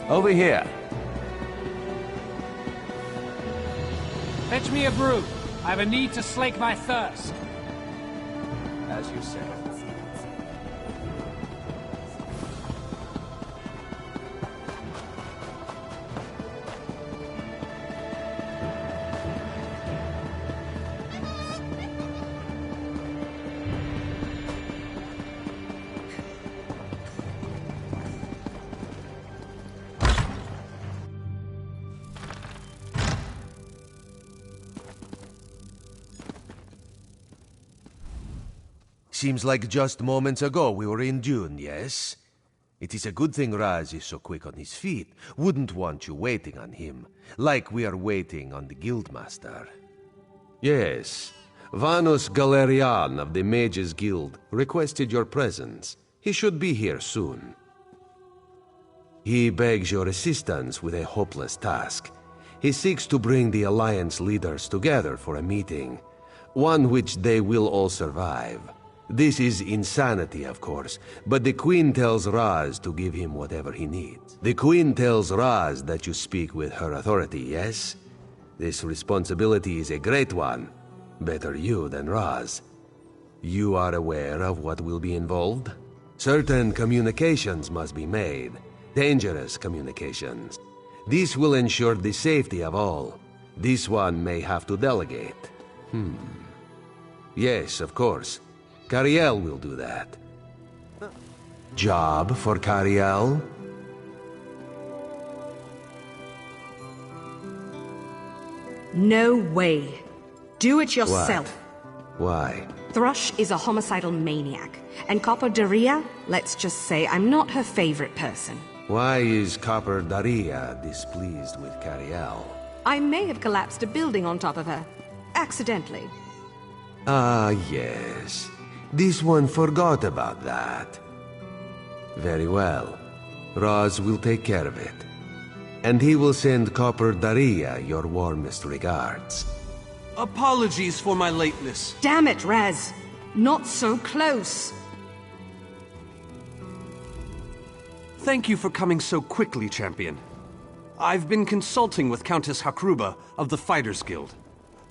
Over here. Fetch me a brew. I have a need to slake my thirst. As you say. Seems like just moments ago we were in Dune, yes? It is a good thing Raz is so quick on his feet. Wouldn't want you waiting on him, like we are waiting on the Guildmaster. Yes, Vanus Galerian of the Mages Guild requested your presence. He should be here soon. He begs your assistance with a hopeless task. He seeks to bring the Alliance leaders together for a meeting, one which they will all survive. This is insanity, of course, but the Queen tells Raz to give him whatever he needs. The Queen tells Raz that you speak with her authority, yes? This responsibility is a great one. Better you than Raz. You are aware of what will be involved? Certain communications must be made. Dangerous communications. This will ensure the safety of all. This one may have to delegate. Yes, of course. Cariel will do that. Job for Cariel? No way. Do it yourself. Why? Thrush is a homicidal maniac, and Copper Daria, let's just say I'm not her favorite person. Why is Copper Daria displeased with Cariel? I may have collapsed a building on top of her. Accidentally. Ah, yes. This one forgot about that. Very well. Raz will take care of it. And he will send Copper Daria your warmest regards. Apologies for my lateness. Damn it, Raz. Not so close. Thank you for coming so quickly, Champion. I've been consulting with Countess Hakruba of the Fighters Guild.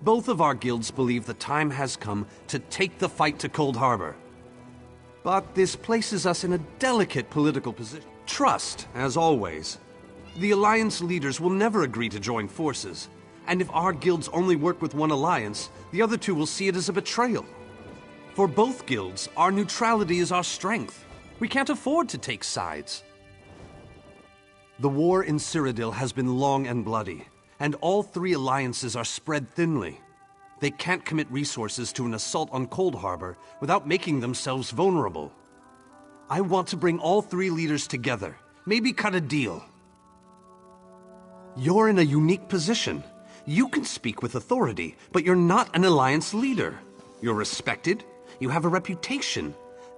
Both of our guilds believe the time has come to take the fight to Cold Harbor. But this places us in a delicate political position. Trust, as always. The Alliance leaders will never agree to join forces. And if our guilds only work with one alliance, the other two will see it as a betrayal. For both guilds, our neutrality is our strength. We can't afford to take sides. The war in Cyrodiil has been long and bloody, and all three alliances are spread thinly. They can't commit resources to an assault on Cold Harbor without making themselves vulnerable. I want to bring all three leaders together, maybe cut a deal. You're in a unique position. You can speak with authority, but you're not an alliance leader. You're respected, you have a reputation.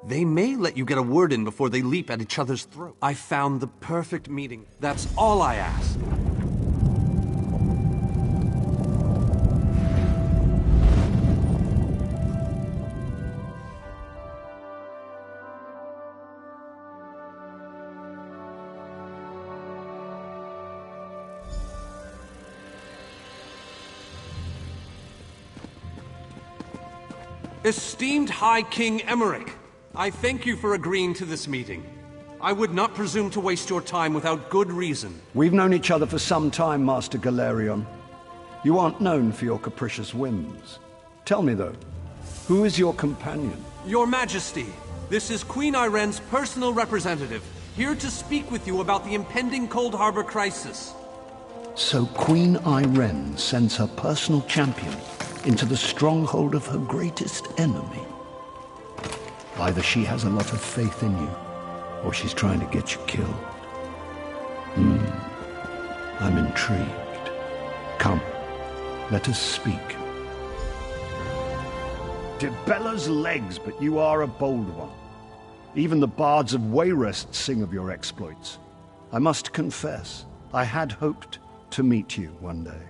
They may let you get a word in before they leap at each other's throat. I found the perfect meeting. That's all I ask. Esteemed High King Emmerich, I thank you for agreeing to this meeting. I would not presume to waste your time without good reason. We've known each other for some time, Master Galerion. You aren't known for your capricious whims. Tell me, though, who is your companion? Your Majesty, this is Queen Iren's personal representative, here to speak with you about the impending Cold Harbor crisis. So Queen Iren sends her personal champion into the stronghold of her greatest enemy. Either she has a lot of faith in you, or she's trying to get you killed. I'm intrigued. Come, let us speak. Dibella's legs, but you are a bold one. Even the bards of Wayrest sing of your exploits. I must confess, I had hoped to meet you one day.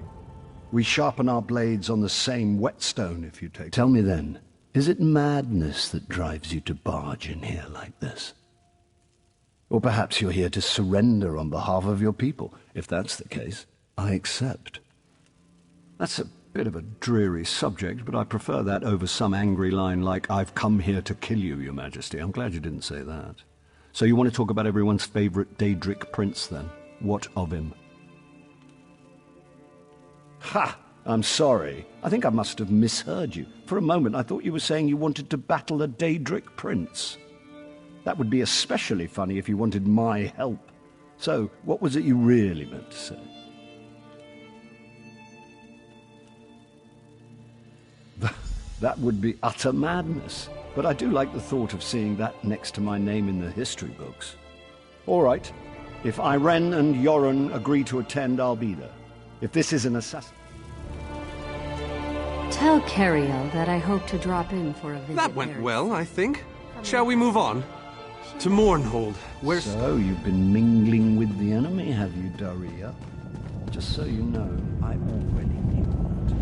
We sharpen our blades on the same whetstone, if you take... Tell me then, is it madness that drives you to barge in here like this? Or perhaps you're here to surrender on behalf of your people. If that's the case, I accept. That's a bit of a dreary subject, but I prefer that over some angry line like, "I've come here to kill you, Your Majesty." I'm glad you didn't say that. So you want to talk about everyone's favorite Daedric prince, then? What of him? Ha! I'm sorry. I think I must have misheard you. For a moment, I thought you were saying you wanted to battle a Daedric prince. That would be especially funny if you wanted my help. So, what was it you really meant to say? That would be utter madness. But I do like the thought of seeing that next to my name in the history books. All right. If Irene and Yoren agree to attend, I'll be there. If this is an assassin... Tell Cariel that I hope to drop in for a visit. That went very well, I think. Shall we move on? To Mournhold, where... So, you've been mingling with the enemy, have you, Daria? Just so you know, I already knew that.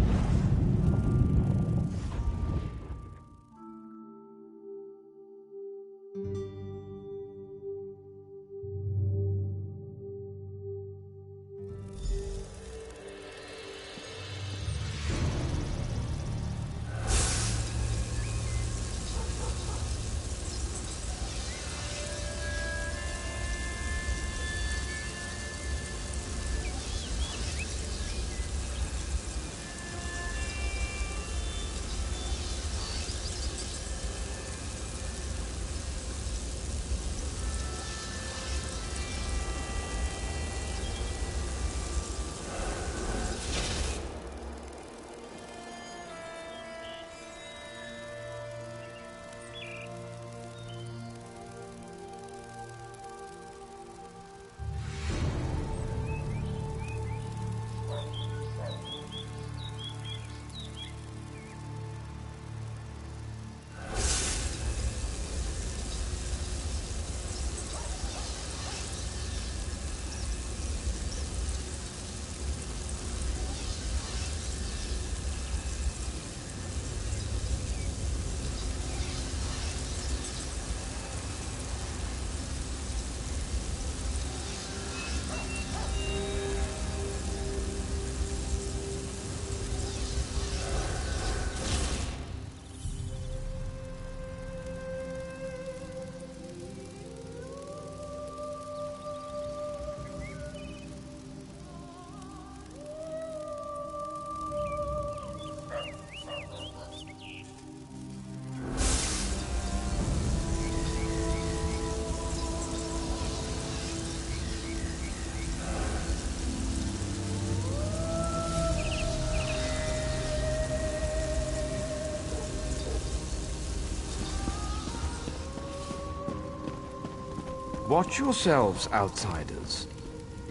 Watch yourselves, outsiders.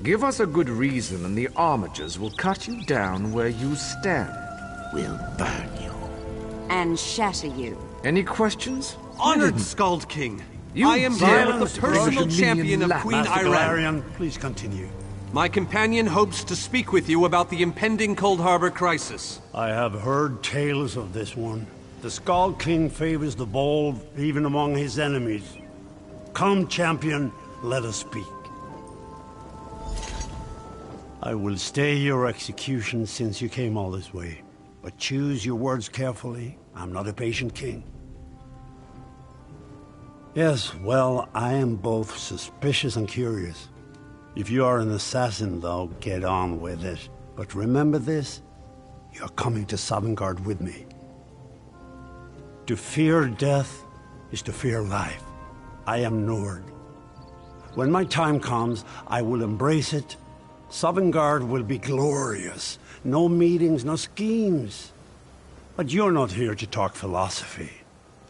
Give us a good reason and the Armigers will cut you down where you stand. We'll burn you. And shatter you. Any questions? Honored Skald King, You I am here violent with the personal British champion of Dominion Queen Master Irene. Valerian, please continue. My companion hopes to speak with you about the impending Cold Harbor crisis. I have heard tales of this one. The Skald King favors the bold, even among his enemies. Come, champion, let us speak. I will stay your execution since you came all this way. But choose your words carefully. I'm not a patient king. Yes, well, I am both suspicious and curious. If you are an assassin, though, get on with it. But remember this, you're coming to Sovngarde with me. To fear death is to fear life. I am Nord. When my time comes, I will embrace it. Sovngarde will be glorious. No meetings, no schemes. But you're not here to talk philosophy.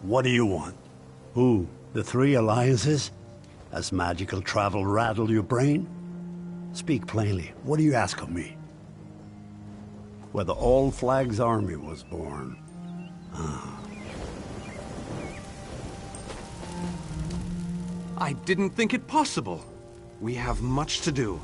What do you want? Who? The three alliances? Has magical travel rattled your brain? Speak plainly. What do you ask of me? Where the All Flags army was born. I didn't think it possible. We have much to do.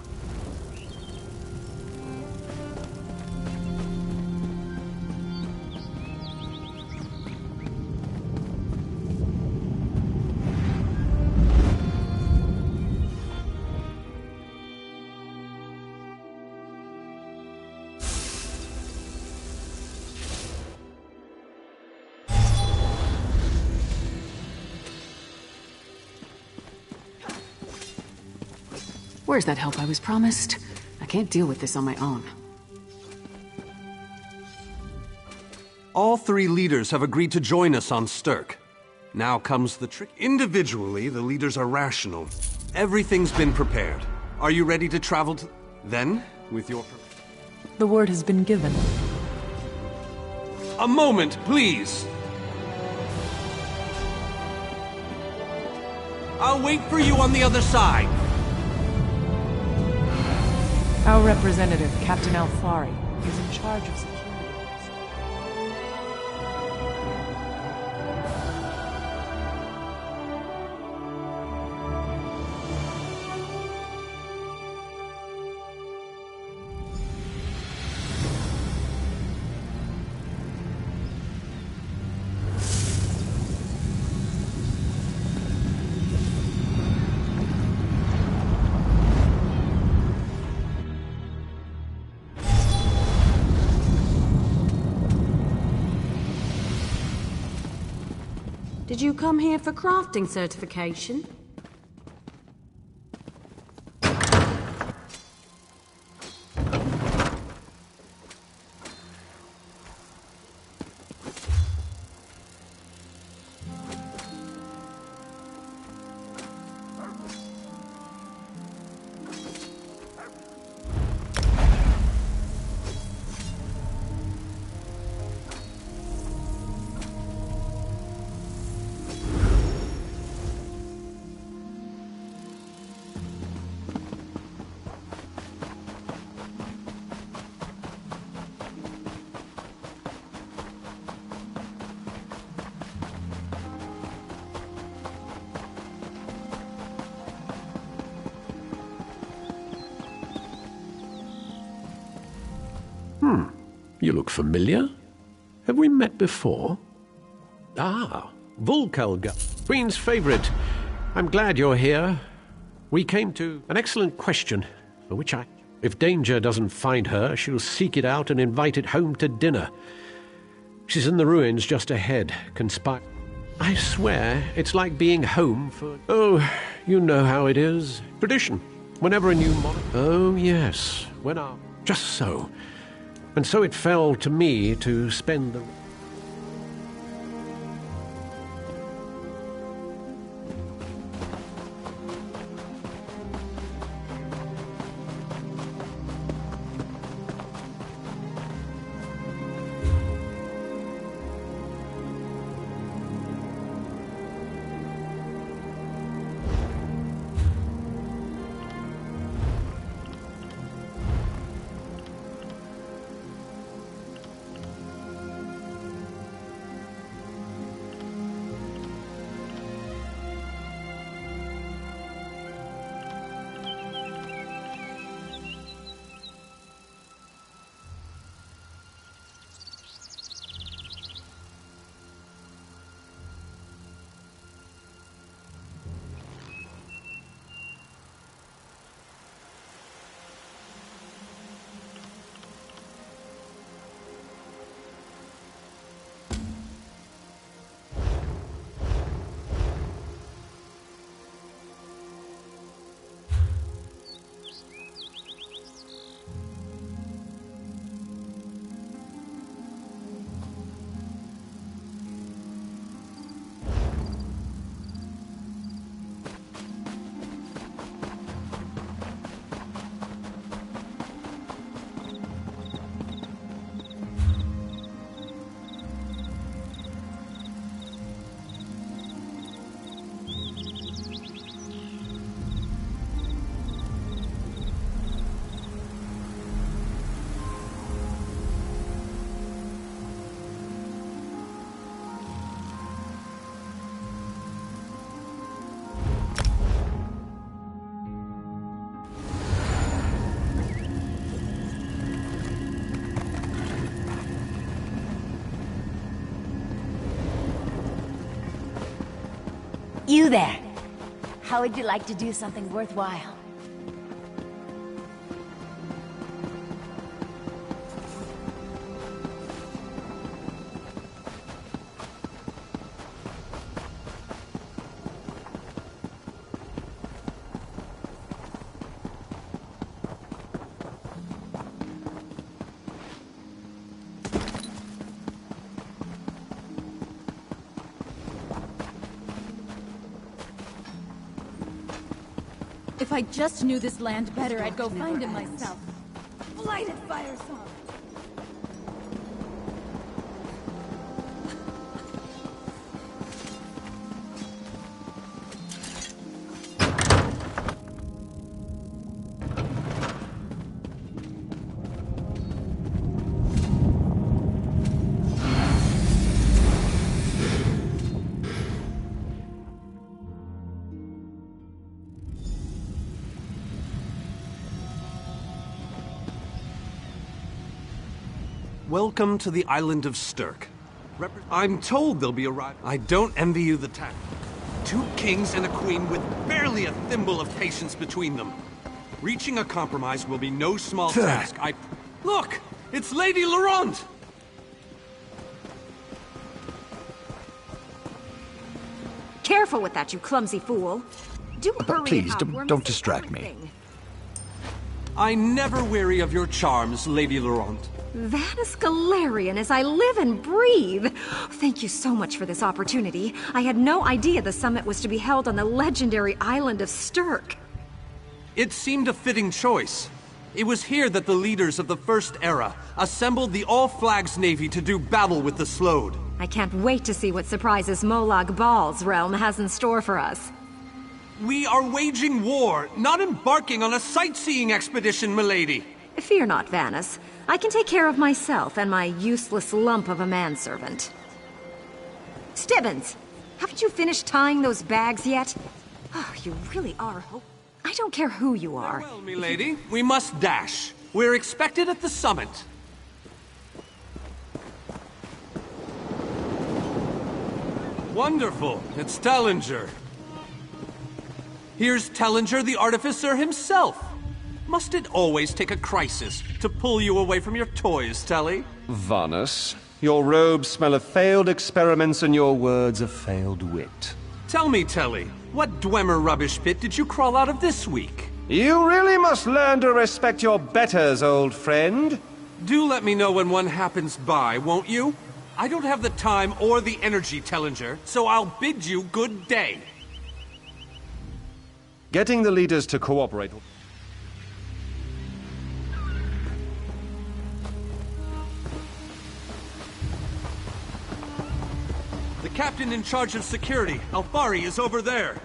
Where's that help I was promised? I can't deal with this on my own. All 3 leaders have agreed to join us on Stirk. Now comes the trick. Individually, the leaders are rational. Everything's been prepared. Are you ready to travel to... Then, with your... The word has been given. A moment, please! I'll wait for you on the other side! Our representative, Captain Alfari, is in charge of security. Did you come here for crafting certification? You look familiar. Have we met before? Ah, Volkalga, Queen's favorite. I'm glad you're here. We came to an excellent question, for which if danger doesn't find her, she'll seek it out and invite it home to dinner. She's in the ruins just ahead, I swear, it's like being home for... Oh, you know how it is. Tradition. Whenever a new Oh, yes. Just so. And so it fell to me to spend the... You there! How would you like to do something worthwhile? If I just knew this land better, I'd go find him myself. Blighted fire song. Welcome to the island of Stirk. I'm told they'll be arriving. I don't envy you the task. 2 kings and a queen with barely a thimble of patience between them. Reaching a compromise will be no small task. Look! It's Lady Laurent! Careful with that, you clumsy fool. Do hurry Please, up. don't distract me. I never weary of your charms, Lady Laurent. Vanus Galarian as I live and breathe. Thank you so much for this opportunity. I had no idea the summit was to be held on the legendary island of Stirk. It seemed a fitting choice. It was here that the leaders of the First Era assembled the All-Flags Navy to do battle with the Slode. I can't wait to see what surprises Molag Bal's realm has in store for us. We are waging war, not embarking on a sightseeing expedition, milady. Fear not, Vanus. I can take care of myself and my useless lump of a manservant. Stibbins, haven't you finished tying those bags yet? Oh, you really are I don't care who you are. Well, milady, we must dash. We're expected at the summit. Wonderful. It's Tellinger. Here's Tellinger the Artificer himself. Must it always take a crisis to pull you away from your toys, Telly? Vanus, your robes smell of failed experiments and your words of failed wit. Tell me, Telly, what Dwemer rubbish pit did you crawl out of this week? You really must learn to respect your betters, old friend. Do let me know when one happens by, won't you? I don't have the time or the energy, Tellinger, so I'll bid you good day. Getting the leaders to cooperate... The captain in charge of security, Alfari, is over there.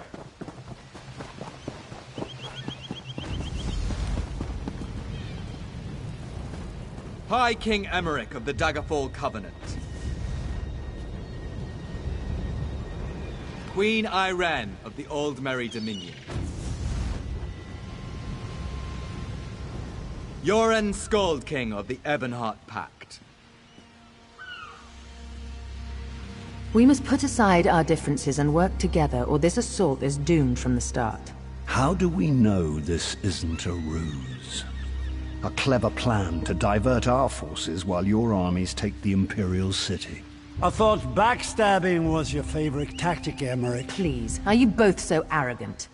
High King Emmerich of the Daggerfall Covenant. Queen Irene of the Old Merry Dominion. Yoren Skald King of the Ebonheart Pact. We must put aside our differences and work together, or this assault is doomed from the start. How do we know this isn't a ruse? A clever plan to divert our forces while your armies take the Imperial City. I thought backstabbing was your favorite tactic, Emmerich. Please, are you both so arrogant?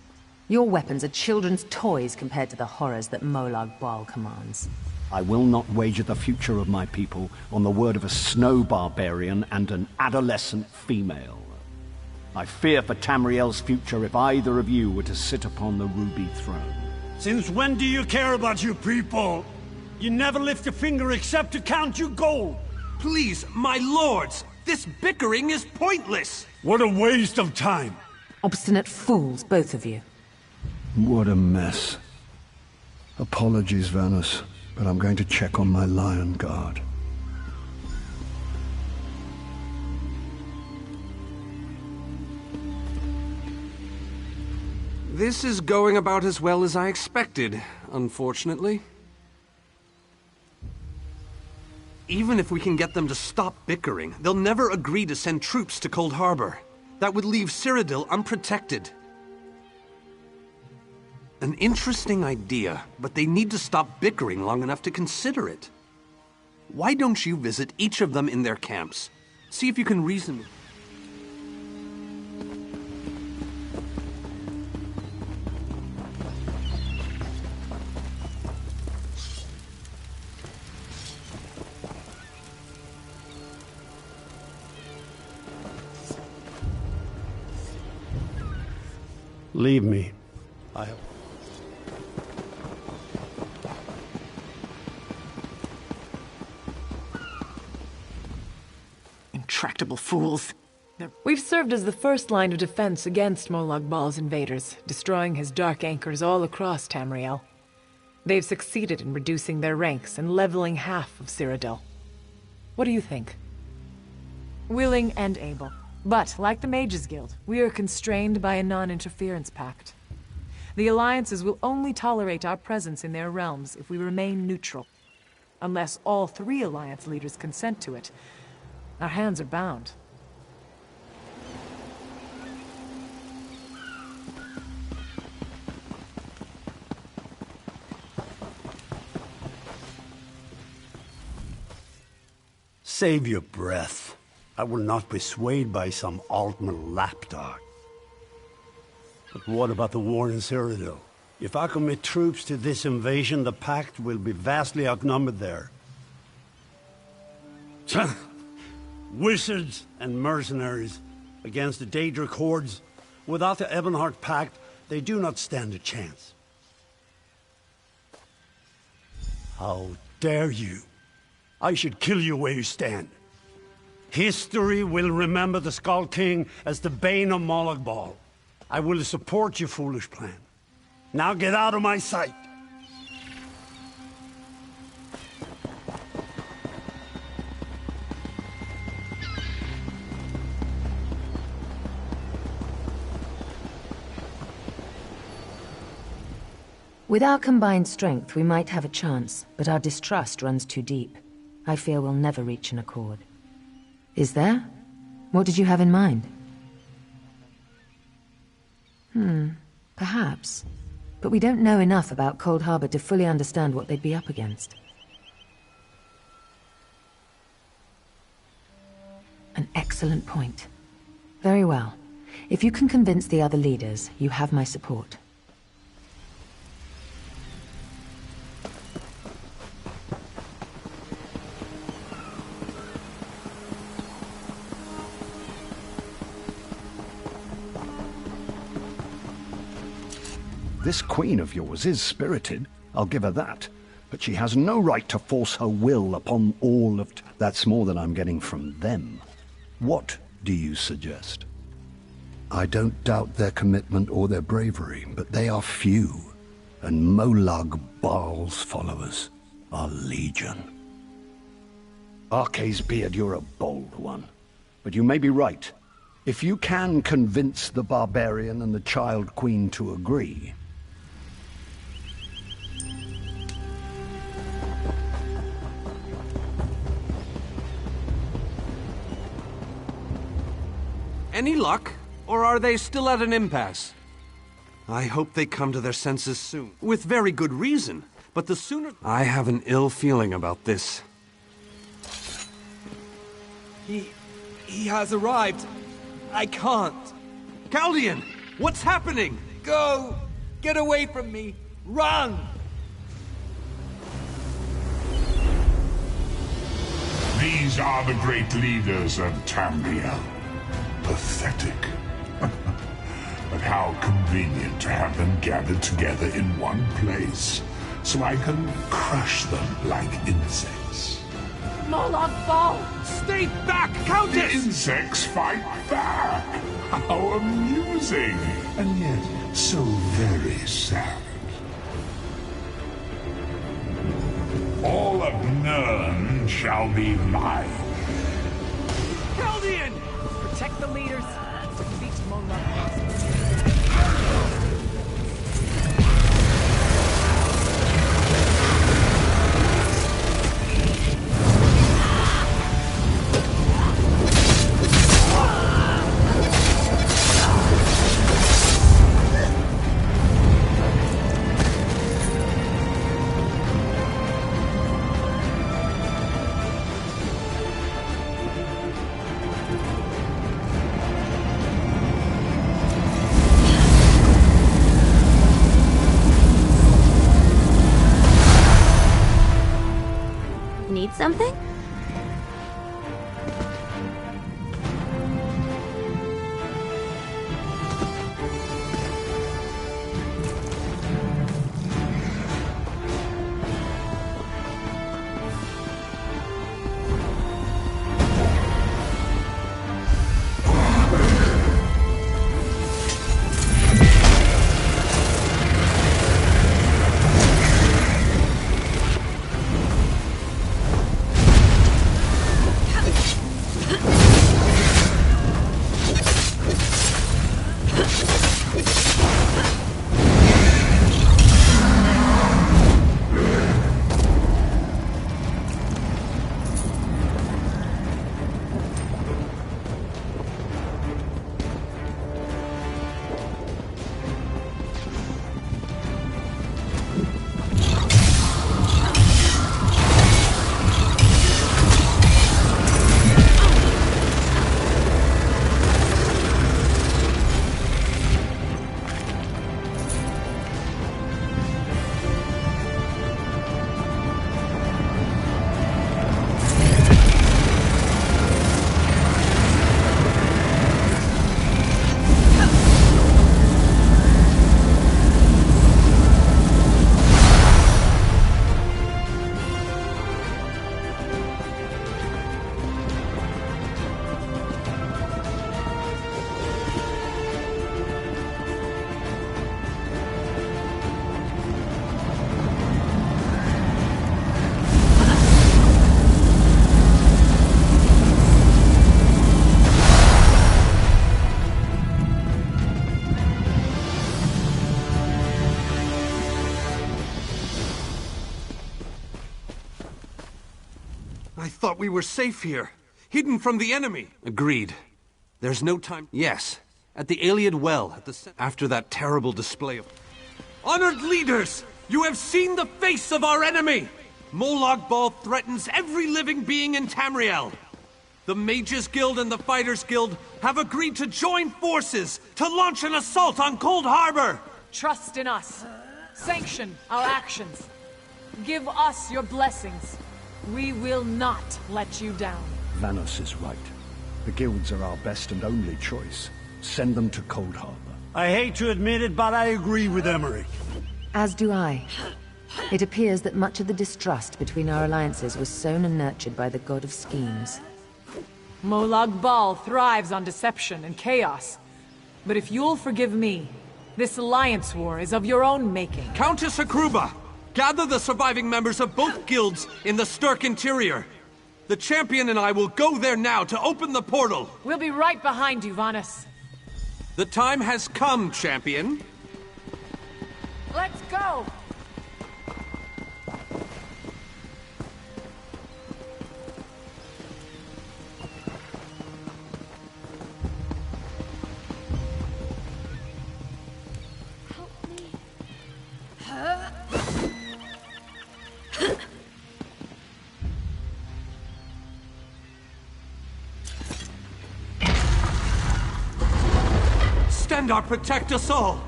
Your weapons are children's toys compared to the horrors that Molag Bal commands. I will not wager the future of my people on the word of a snow barbarian and an adolescent female. I fear for Tamriel's future if either of you were to sit upon the Ruby Throne. Since when do you care about your people? You never lift a finger except to count your gold. Please, my lords, this bickering is pointless. What a waste of time. Obstinate fools, both of you. What a mess. Apologies, Vanus, but I'm going to check on my Lion Guard. This is going about as well as I expected, unfortunately. Even if we can get them to stop bickering, they'll never agree to send troops to Cold Harbor. That would leave Cyrodiil unprotected. An interesting idea, but they need to stop bickering long enough to consider it. Why don't you visit each of them in their camps? See if you can reason. Leave me. I have... Intractable fools. We've served as the first line of defense against Molag Bal's invaders, destroying his dark anchors all across Tamriel. They've succeeded in reducing their ranks and leveling half of Cyrodiil. What do you think? Willing and able. But, like the Mages Guild, we are constrained by a non-interference pact. The alliances will only tolerate our presence in their realms if we remain neutral. Unless all 3 alliance leaders consent to it, our hands are bound. Save your breath. I will not be swayed by some Altman lapdog. But what about the war in Cyrodiil? If I commit troops to this invasion, the Pact will be vastly outnumbered there. Wizards and mercenaries against the Daedric hordes. Without the Ebonheart Pact, they do not stand a chance. How dare you? I should kill you where you stand. History will remember the Skull King as the bane of Molag Bal. I will support your foolish plan. Now get out of my sight! With our combined strength, we might have a chance, but our distrust runs too deep. I fear we'll never reach an accord. Is there? What did you have in mind? Perhaps. But we don't know enough about Cold Harbor to fully understand what they'd be up against. An excellent point. Very well. If you can convince the other leaders, you have my support. This queen of yours is spirited, I'll give her that. But she has no right to force her will upon all of... That's more than I'm getting from them. What do you suggest? I don't doubt their commitment or their bravery, but they are few, and Molag Bal's followers are legion. Arce's beard, you're a bold one, but you may be right. If you can convince the barbarian and the child queen to agree... Any luck? Or are they still at an impasse? I hope they come to their senses soon. With very good reason. But the sooner... I have an ill feeling about this. He has arrived. I can't. Chaldean! What's happening? Go! Get away from me! Run! These are the great leaders of Tamriel. Pathetic. But how convenient to have them gathered together in one place, so I can crush them like insects. Molag Bal! Stay back, Countess! The insects fight back! How amusing! And yet, so very sad. All of Nirn shall be mine. Chaldean! Protect the leaders. Defeat Molag Bal. thought we were safe here, hidden from the enemy. Agreed. There's no time. Yes, at the Iliad Well, after that terrible display of... Honored leaders, you have seen the face of our enemy! Molag Bal threatens every living being in Tamriel. The Mages Guild and the Fighters Guild have agreed to join forces to launch an assault on Cold Harbor! Trust in us. Sanction our actions. Give us your blessings. We will not let you down. Vanos is right. The guilds are our best and only choice. Send them to Cold Harbor. I hate to admit it, but I agree with Emmerich. As do I. It appears that much of the distrust between our alliances was sown and nurtured by the god of schemes. Molag Bal thrives on deception and chaos. But if you'll forgive me, this alliance war is of your own making. Countess Hakruba, gather the surviving members of both guilds in the Sturk interior. The champion and I will go there now to open the portal. We'll be right behind you, Vanus. The time has come, champion. Let's go! Stendarr, protect us all!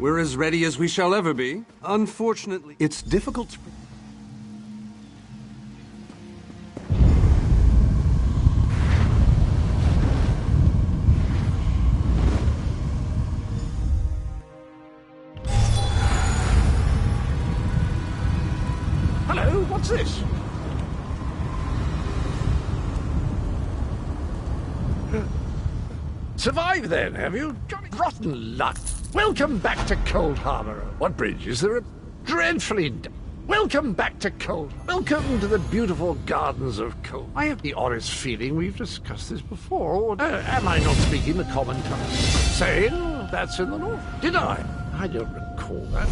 We're as ready as we shall ever be. Unfortunately, it's difficult to... Hello, what's this? Survived then, have you? Jolly rotten luck. Welcome back to Cold Harbor. What bridge? Is there a dreadfully... Welcome back to Cold. Welcome to the beautiful gardens of Cold. I have the honest feeling we've discussed this before. Or, am I not speaking the common tongue? Saying that's in the north. Did I? I don't recall that.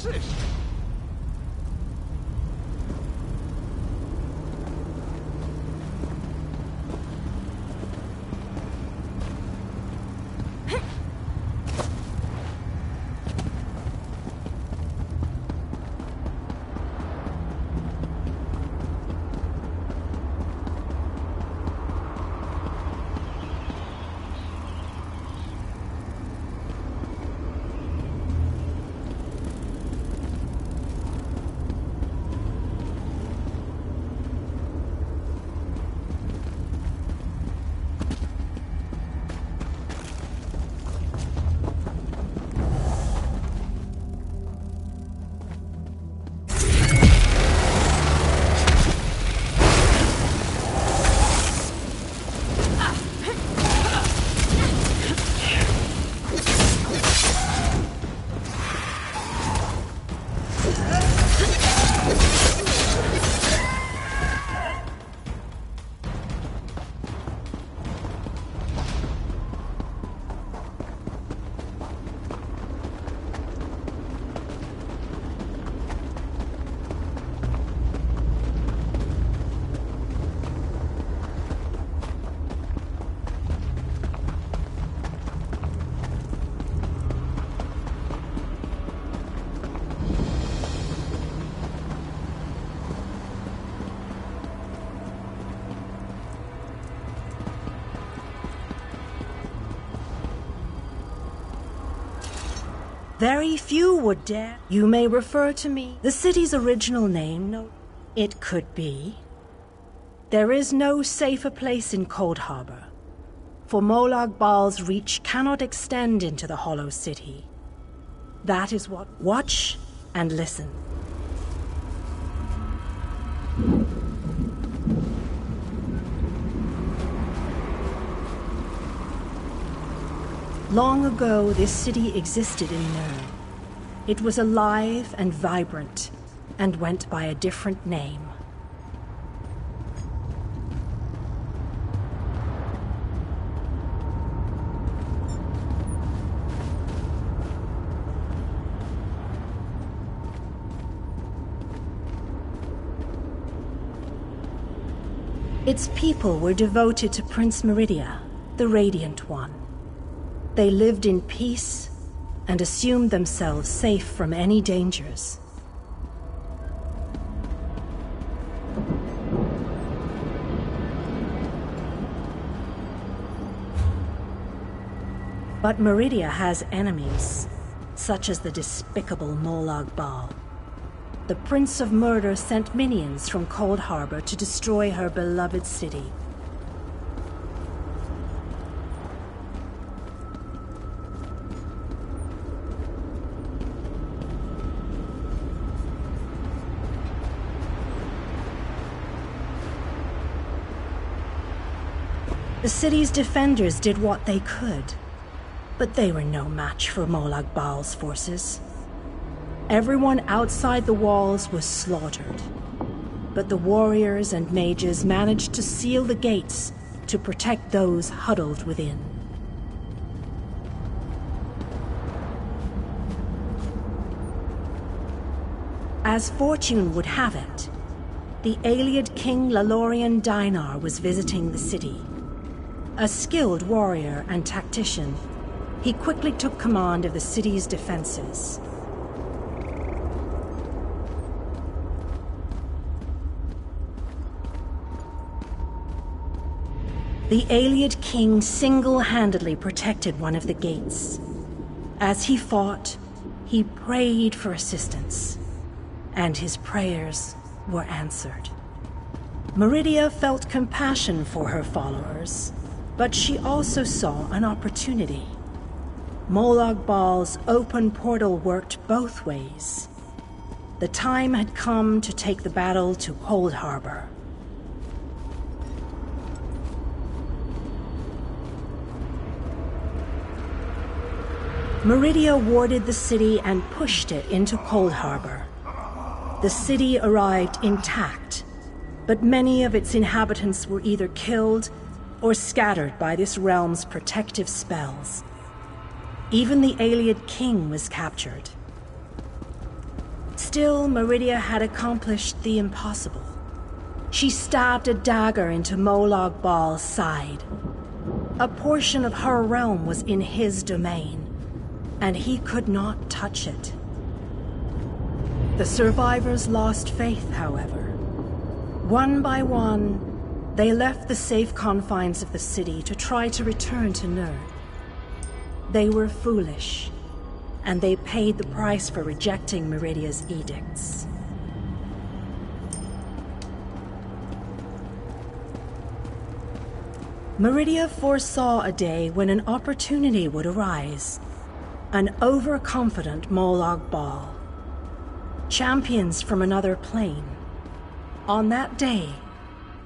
What's this? Very few would dare. You may refer to me. The city's original name, no, it could be. There is no safer place in Cold Harbor, for Molag Bal's reach cannot extend into the Hollow City. That is what. Watch and listen. Long ago, this city existed in Nern. It was alive and vibrant, and went by a different name. Its people were devoted to Prince Meridia, the Radiant One. They lived in peace and assumed themselves safe from any dangers. But Meridia has enemies, such as the despicable Molag Bal. The Prince of Murder sent minions from Cold Harbor to destroy her beloved city. The city's defenders did what they could, but they were no match for Molag Bal's forces. Everyone outside the walls was slaughtered, but the warriors and mages managed to seal the gates to protect those huddled within. As fortune would have it, the Ayleid King Lalorian Dainar was visiting the city. A skilled warrior and tactician, he quickly took command of the city's defenses. The Ayleid King single-handedly protected one of the gates. As he fought, he prayed for assistance, and his prayers were answered. Meridia felt compassion for her followers, but she also saw an opportunity. Molag Bal's open portal worked both ways. The time had come to take the battle to Cold Harbor. Meridia warded the city and pushed it into Cold Harbor. The city arrived intact, but many of its inhabitants were either killed or scattered by this realm's protective spells. Even the Ayleid King was captured. Still, Meridia had accomplished the impossible. She stabbed a dagger into Molag Bal's side. A portion of her realm was in his domain, and he could not touch it. The survivors lost faith, however. One by one, they left the safe confines of the city to try to return to Nur. They were foolish, and they paid the price for rejecting Meridia's edicts. Meridia foresaw a day when an opportunity would arise. An overconfident Molag Bal. Champions from another plane. On that day,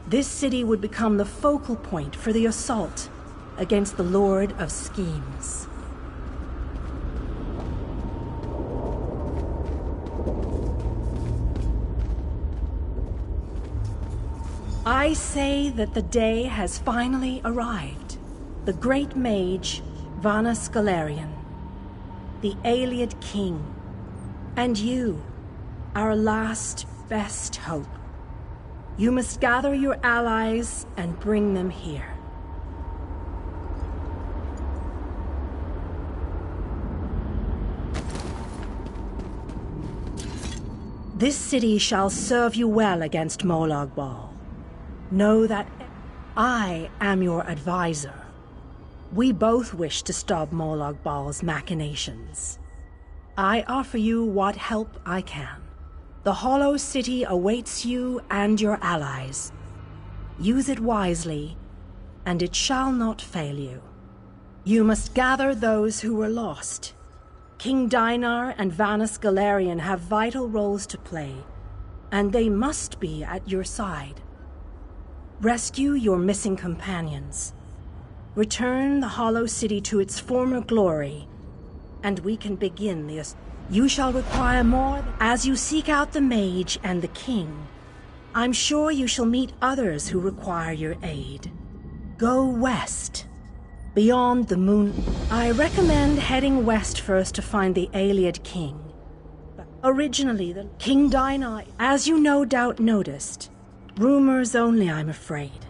this city would become the focal point for the assault against the Lord of Schemes. I say that the day has finally arrived. The great mage, Vana Scalarian, the Ayleid King, and you, our last best hope. You must gather your allies and bring them here. This city shall serve you well against Molag Bal. Know that I am your advisor. We both wish to stop Molag Bal's machinations. I offer you what help I can. The Hollow City awaits you and your allies. Use it wisely, and it shall not fail you. You must gather those who were lost. King Dinar and Vana Scalarian have vital roles to play, and they must be at your side. Rescue your missing companions. Return the Hollow City to its former glory, and we can begin the assault. You shall require more as you seek out the mage and the king. I'm sure you shall meet others who require your aid. Go west, beyond the moon. I recommend heading west first to find the Ayleid King. Originally, the King Dinar, as you no doubt noticed. Rumors only, I'm afraid.